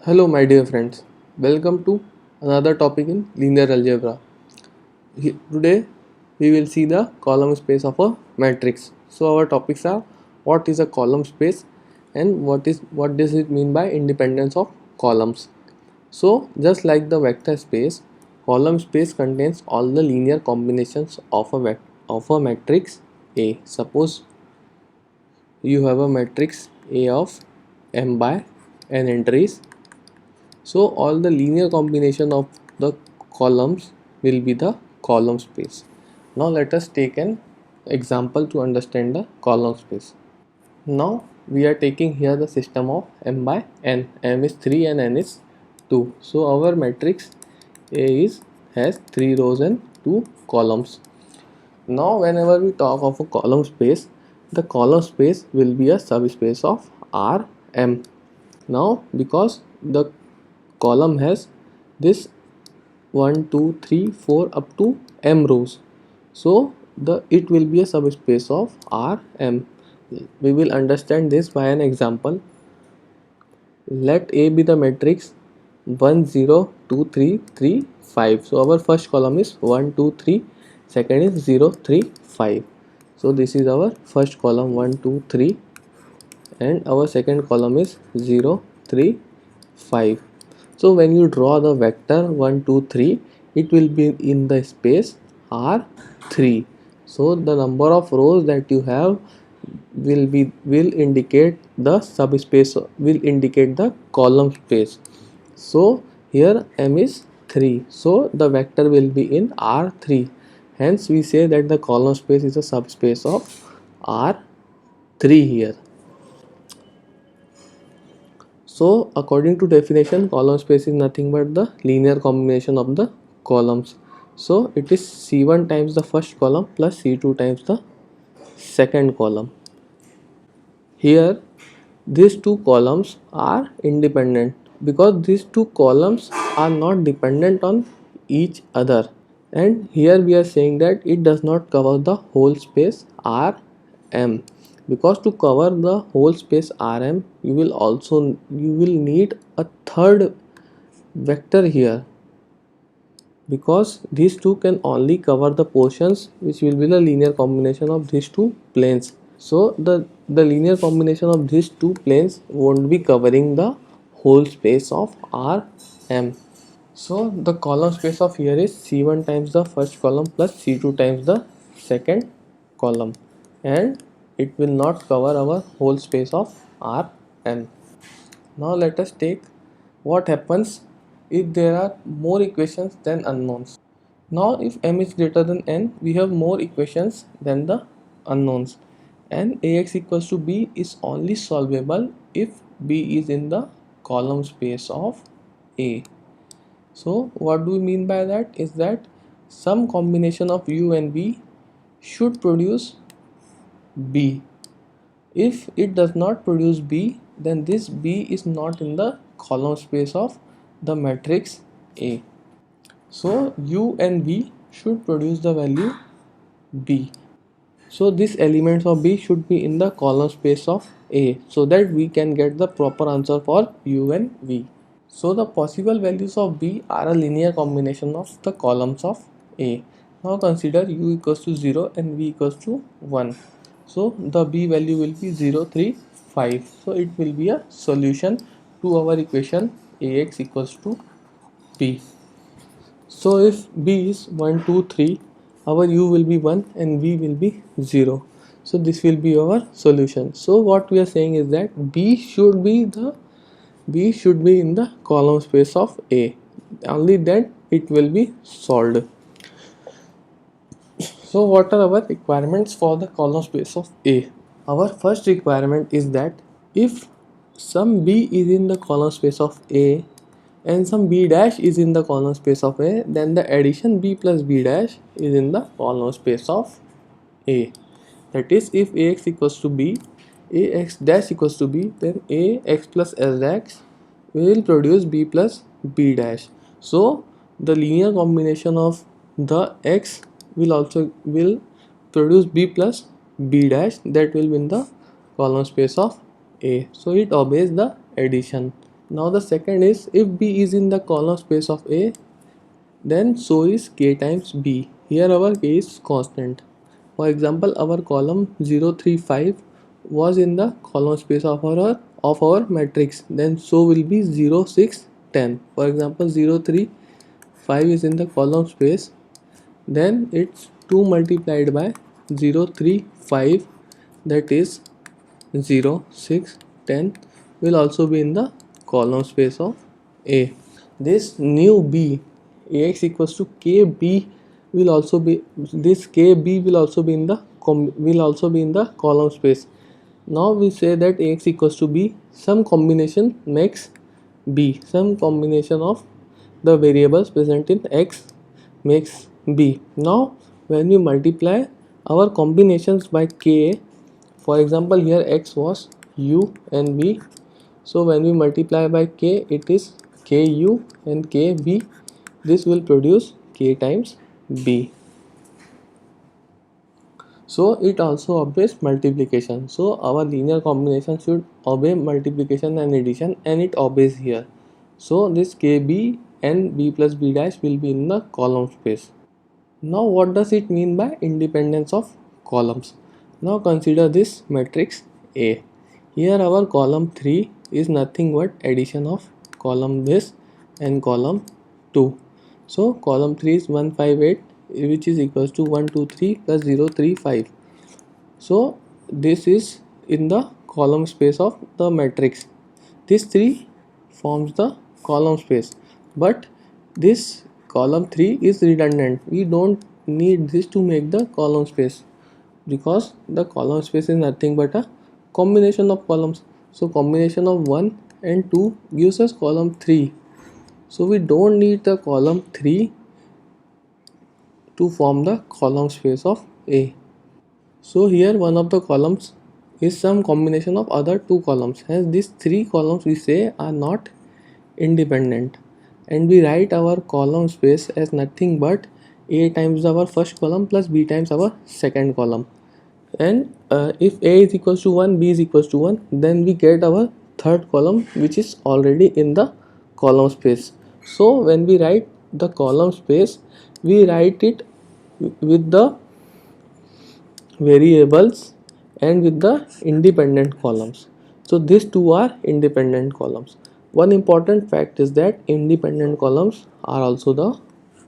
Hello, my dear friends. Welcome to another topic in linear algebra. Today, we will see the column space of a matrix. So, our topics are what is a column space and what does it mean by independence of columns. So, just like the vector space, column space contains all the linear combinations of a matrix A. Suppose you have a matrix A of m by n entries. So all the linear combination of the columns will be the column space. Now let us take an example to understand the column space. Now we are taking here the system of m by n. M is 3 and n is 2. So our matrix A has 3 rows and 2 columns. Now whenever we talk of a column space, the column space will be a subspace of Rm. Now because the column has this 1 2 3 4 up to m rows, so the it will be a subspace of Rm. We will understand this by an example. Let A be the matrix 1 0 2 3 3 5. So our first column is 1 2 3, second is 0 3 5. So this is our first column 1 2 3, and our second column is 0 3 5. So when you draw the vector 1 2 3, it will be in the space R3. So the number of rows that you have will indicate the subspace, will indicate the column space. So here m is 3, so the vector will be in R3. Hence we say that the column space is a subspace of R3 here. So according to definition, column space is nothing but the linear combination of the columns. So it is C1 times the first column plus C2 times the second column. Here these two columns are independent because these two columns are not dependent on each other. And here we are saying that it does not cover the whole space Rm, because to cover the whole space Rm you will need a third vector here, because these two can only cover the portions which will be the linear combination of these two planes. So the linear combination of these two planes won't be covering the whole space of Rm. So the column space of here is C1 times the first column plus C2 times the second column, and it will not cover our whole space of Rn. Now let us take what happens if there are more equations than unknowns. Now if m is greater than n, we have more equations than the unknowns, and Ax equals to b is only solvable if b is in the column space of A. So what do we mean by that is that some combination of u and v should produce b. If it does not produce b, then this b is not in the column space of the matrix A. So u and v should produce the value b. So these elements of b should be in the column space of A, so that we can get the proper answer for u and v. So the possible values of b are a linear combination of the columns of A. Now consider u equals to 0 and v equals to 1. So the b value will be 0 3 5. So it will be a solution to our equation Ax equals to b. So if b is 1 2 3, our u will be 1 and v will be 0. So this will be our solution. So what we are saying is that B should be in the column space of A. Only then it will be solved. So what are our requirements for the column space of A? Our first requirement is that if some B is in the column space of A and some B dash is in the column space of A, then the addition B plus B dash is in the column space of A. That is, if Ax equals to B, Ax dash equals to B, then Ax plus S dash will produce B plus B dash. So the linear combination of the X will produce B plus B dash, that will be in the column space of A. So it obeys the addition. Now the second is, if B is in the column space of A, then so is K times B. Here our K is constant. For example, our column 0, 3, 5 was in the column space of our matrix, then so will be 0, 6, 10. For example, 0, 3, 5 is in the column space, then it's 2 multiplied by 0, 3, 5, that is 0, 6, 10 will also be in the column space of A. This new B, Ax equals to KB, will also be, this KB will also be in the column space. Now we say that Ax equals to B, some combination makes B, some combination of the variables present in X makes B. Now when we multiply our combinations by K, for example here X was U and B, so when we multiply by K, it is Ku and Kb. This will produce K times B. So it also obeys multiplication. So our linear combination should obey multiplication and addition, and it obeys here. So this KB and B plus B dash will be in the column space. Now what does it mean by independence of columns? Now consider this matrix A. Here our column 3 is nothing but addition of column this and column 2. So column 3 is 158, which is equals to 1 2 3 plus 0 3 5. So this is in the column space of the matrix. This 3 forms the column space, but this column 3 is redundant. We don't need this to make the column space, because the column space is nothing but a combination of columns. So combination of 1 and 2 gives us column 3. So we don't need the column 3 to form the column space of A. So here one of the columns is some combination of other two columns. Hence these three columns we say are not independent, and we write our column space as nothing but A times our first column plus B times our second column. And if A is equals to 1, B is equals to 1, then we get our third column, which is already in the column space. So when we write the column space, we write it with the variables and with the independent columns. So these two are independent columns. One important fact is that independent columns are also the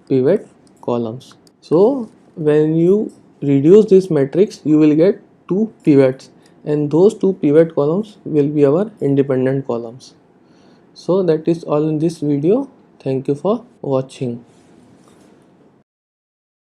pivot columns. So when you reduce this matrix, you will get two pivots, and those two pivot columns will be our independent columns. So that is all in this video. Thank you for watching.